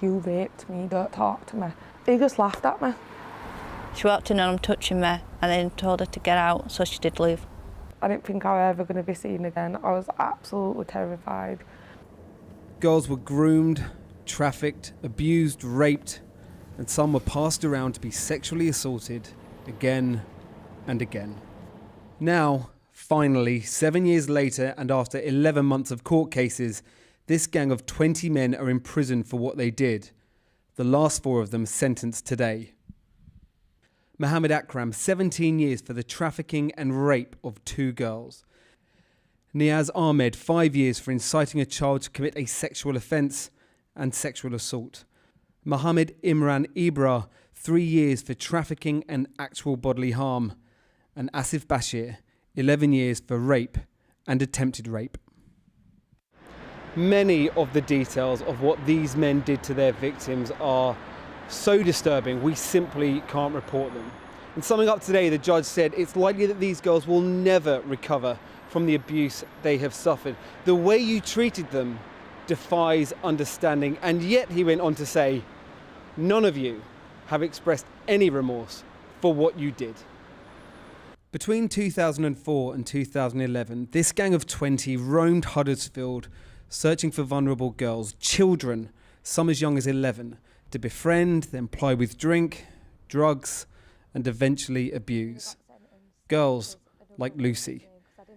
You raped me, don't talk to me. He just laughed at me. She walked in and I'm touching me and then told her to get out, so she did leave. I didn't think I was ever going to be seen again. I was absolutely terrified. Girls were groomed, trafficked, abused, raped, and some were passed around to be sexually assaulted again and again. Now, finally, 7 years later and after 11 months of court cases, this gang of 20 men are in prison for what they did. The last 4 of them sentenced today. Mohammed Akram, 17 years for the trafficking and rape of 2 girls. Niaz Ahmed, 5 years for inciting a child to commit a sexual offence and sexual assault. Mohammed Imran Ibra, 3 years for trafficking and actual bodily harm. And Asif Bashir, 11 years for rape and attempted rape. Many of the details of what these men did to their victims are so disturbing, we simply can't report them. In summing up today, the judge said it's likely that these girls will never recover from the abuse they have suffered. The way you treated them defies understanding, and yet, he went on to say, none of you have expressed any remorse for what you did. Between 2004 and 2011, this gang of 20 roamed Huddersfield searching for vulnerable girls, children, some as young as 11, to befriend, then ply with drink, drugs, and eventually abuse. Girls like Lucy.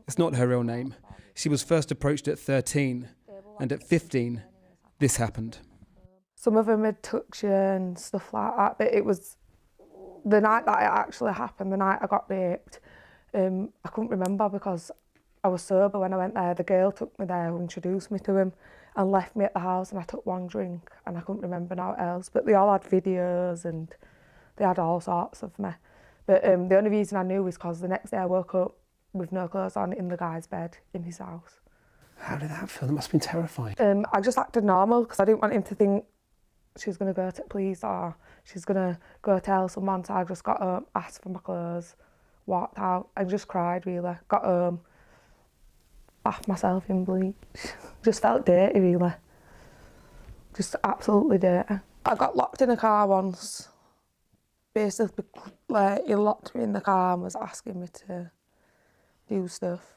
It's not her real name. She was first approached at 13, and at 15, this happened. Some of them had touched you and stuff like that, but it was the night that it actually happened, the night I got raped. I couldn't remember because I was sober when I went there. The girl took me there, who introduced me to him, and left me at the house, and I took one drink and I couldn't remember now else. But they all had videos and they had all sorts of me. But the only reason I knew was because the next day I woke up with no clothes on in the guy's bed in his house. How did that feel? That must have been terrifying. I just acted normal because I didn't want him to think she's going to go to the police or she's going to go tell someone. So I just got home, asked for my clothes, walked out and just cried really. Got home, bathed myself in bleach. Just felt dirty really. Just absolutely dirty. I got locked in a car once. Basically, like, he locked me in the car and was asking me to do stuff.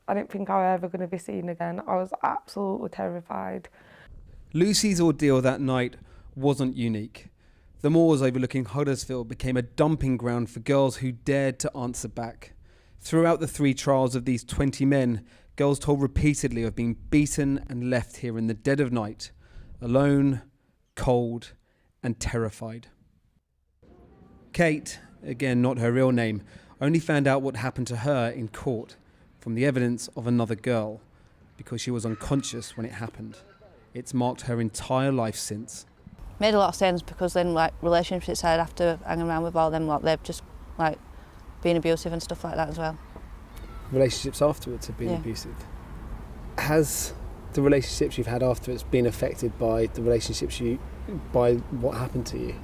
I didn't think I was ever going to be seen again. I was absolutely terrified. Lucy's ordeal that night wasn't unique. The moors overlooking Huddersfield became a dumping ground for girls who dared to answer back. Throughout the 3 trials of these 20 men, girls told repeatedly of being beaten and left here in the dead of night, alone, cold, and terrified. Kate, again not her real name, only found out what happened to her in court from the evidence of another girl, because she was unconscious when it happened. It's marked her entire life since. Made a lot of sense because then like relationships I'd have to hang around with all them lot, they've just like been abusive and stuff like that as well. Relationships afterwards have been abusive. Has the relationships you've had afterwards been affected by the relationships by what happened to you?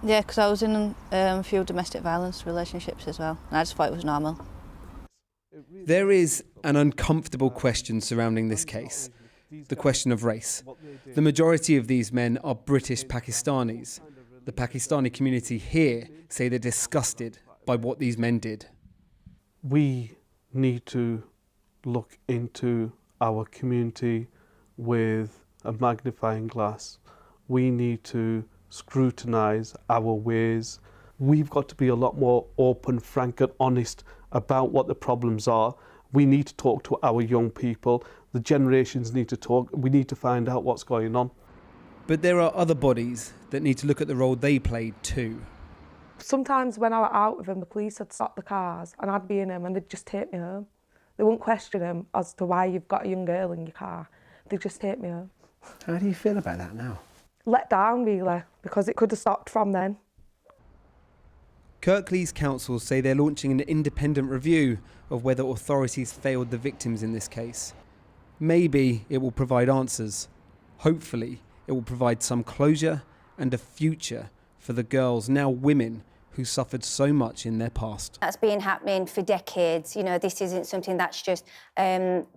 Yeah, because I was in a few domestic violence relationships as well, and I just thought it was normal. There is an uncomfortable question surrounding this case, the question of race. The majority of these men are British Pakistanis. The Pakistani community here say they're disgusted by what these men did. We need to look into our community with a magnifying glass. We need to scrutinise our ways. We've got to be a lot more open, frank and honest about what the problems are. We need to talk to our young people. The generations need to talk. We need to find out what's going on. But there are other bodies that need to look at the role they played too. Sometimes when I was out with them, the police would stop the cars and I'd be in them and they'd just take me home. They wouldn't question him as to why you've got a young girl in your car. They'd just take me home. How do you feel about that now? Let down really, because it could have stopped from then. Kirklees councils say they're launching an independent review of whether authorities failed the victims in this case. Maybe it will provide answers. Hopefully, it will provide some closure and a future for the girls, now women, who suffered so much in their past. That's been happening for decades. You know, this isn't something that's just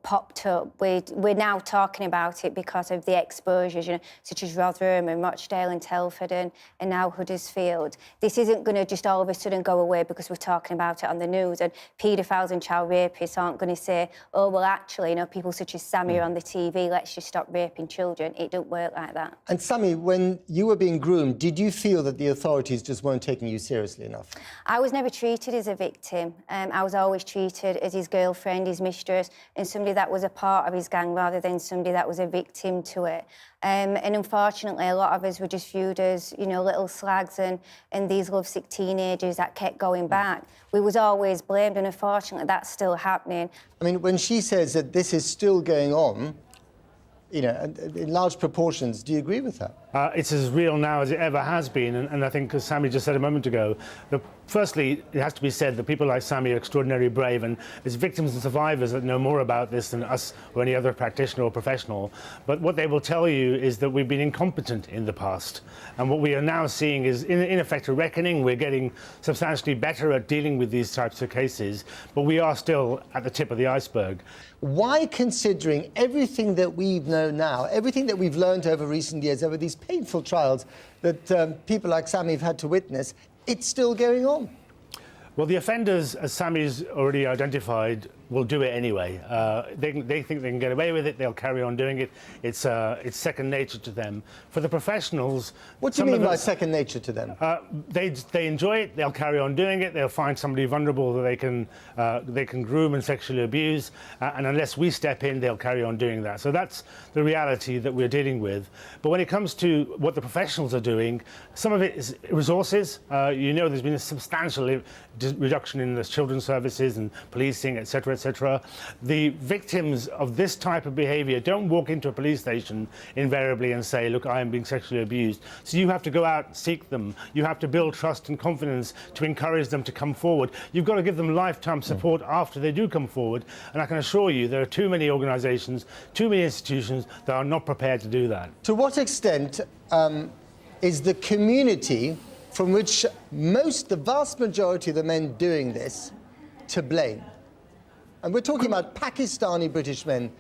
popped up. We're now talking about it because of the exposures, you know, such as Rotherham and Rochdale and Telford and now Huddersfield. This isn't going to just all of a sudden go away because we're talking about it on the news, and paedophiles and child rapists aren't going to say, oh, well, actually, you know, people such as Sammy are on the TV, let's just stop raping children. It don't work like that. And Sammy, when you were being groomed, did you feel that the authorities just weren't taking you seriously enough? I was never treated as a victim. I was always treated as his girlfriend, his mistress, and somebody that was a part of his gang rather than somebody that was a victim to it. And unfortunately, a lot of us were just viewed as, you know, little slags and these lovesick teenagers that kept going back. We was always blamed, and unfortunately, that's still happening. I mean, when she says that this is still going on, you know, in large proportions, do you agree with that? It's as real now as it ever has been, and I think, as Sammy just said a moment ago, firstly, it has to be said that people like Sammy are extraordinarily brave, and it's victims and survivors that know more about this than us or any other practitioner or professional. But what they will tell you is that we've been incompetent in the past, and what we are now seeing is, in effect, a reckoning. We're getting substantially better at dealing with these types of cases, but we are still at the tip of the iceberg. Why, considering everything that we know now, everything that we've learned over recent years, over these painful trials that people like Sammy have had to witness, it's still going on? Well, the offenders, as Sammy's already identified, will do it anyway. They think they can get away with it, they'll carry on doing it. It's second nature to them. For the professionals... What do you mean by second nature to them? They enjoy it, they'll carry on doing it, they'll find somebody vulnerable that they can groom and sexually abuse, and unless we step in, they'll carry on doing that. So that's the reality that we're dealing with. But when it comes to what the professionals are doing, some of it is resources. You know, there's been a substantial reduction in the children's services and policing, etc., etc. The victims of this type of behaviour don't walk into a police station invariably and say, look, I am being sexually abused. So you have to go out and seek them. You have to build trust and confidence to encourage them to come forward. You've got to give them lifetime support after they do come forward. And I can assure you there are too many organisations, too many institutions that are not prepared to do that. To what extent is the community from which the vast majority of the men doing this, to blame? And we're talking about Pakistani British men.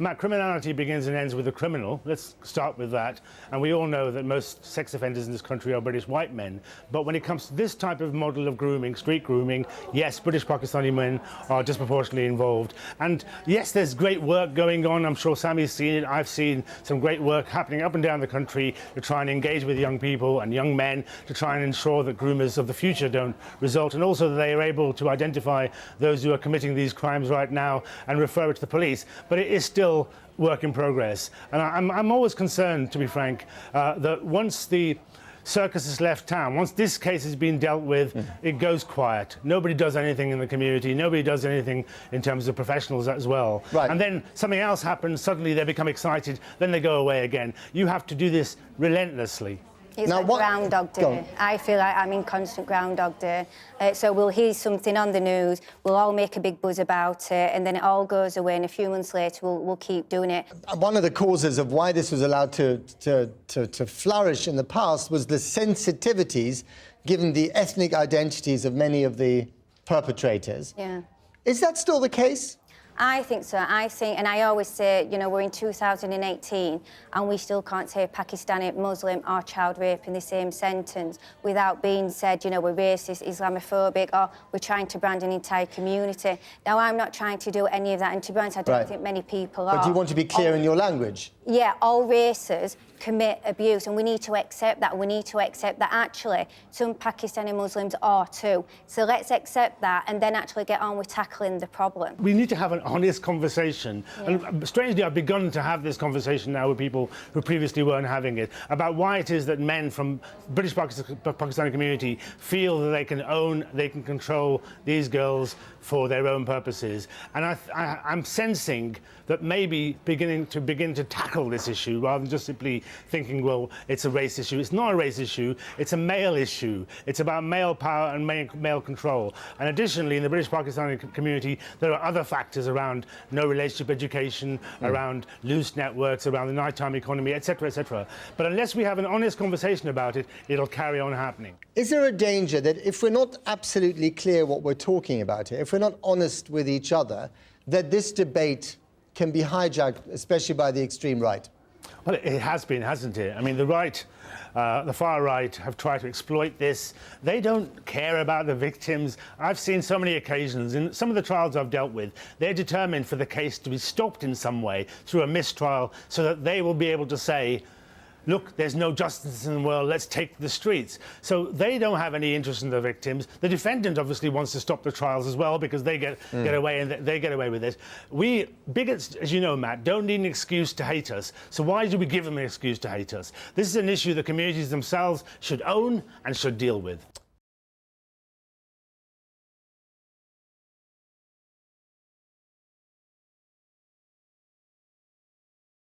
Matt, criminality begins and ends with a criminal. Let's start with that. And we all know that most sex offenders in this country are British white men. But when it comes to this type of model of grooming, street grooming, yes, British Pakistani men are disproportionately involved. And yes, there's great work going on. I'm sure Sammy's seen it. I've seen some great work happening up and down the country to try and engage with young people and young men to try and ensure that groomers of the future don't result, and also that they are able to identify those who are committing these crimes right now and refer it to the police. But it is still work in progress, and I'm always concerned, to be frank, that once the circus has left town, once this case has been dealt with, it goes quiet. Nobody does anything in the community, nobody does anything in terms of professionals as well. Right. And then something else happens, suddenly they become excited, then they go away again. You have to do this relentlessly. It's like Groundhog Day. I feel like I'm in constant Groundhog Day. So we'll hear something on the news, we'll all make a big buzz about it, and then it all goes away, and a few months later we'll keep doing it. One of the causes of why this was allowed to flourish in the past was the sensitivities given the ethnic identities of many of the perpetrators. Yeah. Is that still the case? I think so. I think, and I always say, you know, we're in 2018 and we still can't say Pakistani, Muslim or child rape in the same sentence without being said, you know, we're racist, Islamophobic, or we're trying to brand an entire community. Now, I'm not trying to do any of that, and to be honest, I don't think many people are. But do you want to be clear in your language? Yeah, all races commit abuse, and we need to accept that. We need to accept that actually some Pakistani Muslims are too. So let's accept that and then actually get on with tackling the problem. We need to have an honest conversation. Yeah. And strangely, I've begun to have this conversation now with people who previously weren't having it, about why it is that men from British Pakistani community feel that they can control these girls for their own purposes. And I'm sensing that maybe begin to tackle this issue rather than just simply thinking, well, it's a race issue. It's not a race issue, it's a male issue. It's about male power and male control. And additionally, in the British Pakistani community, there are other factors around around no relationship education, around loose networks, around the nighttime economy, etc., etc. But unless we have an honest conversation about it, it'll carry on happening. Is there a danger that if we're not absolutely clear what we're talking about here, if we're not honest with each other, that this debate can be hijacked, especially by the extreme right? Well, it has been, hasn't it? I mean, the right, the far right have tried to exploit this. They don't care about the victims. I've seen so many occasions in some of the trials I've dealt with, they're determined for the case to be stopped in some way through a mistrial so that they will be able to say, look, there's no justice in the world, let's take the streets. So they don't have any interest in the victims. The defendant obviously wants to stop the trials as well because they get away and they get away with it. We, bigots, as you know, Matt, don't need an excuse to hate us. So why do we give them an excuse to hate us? This is an issue the communities themselves should own and should deal with.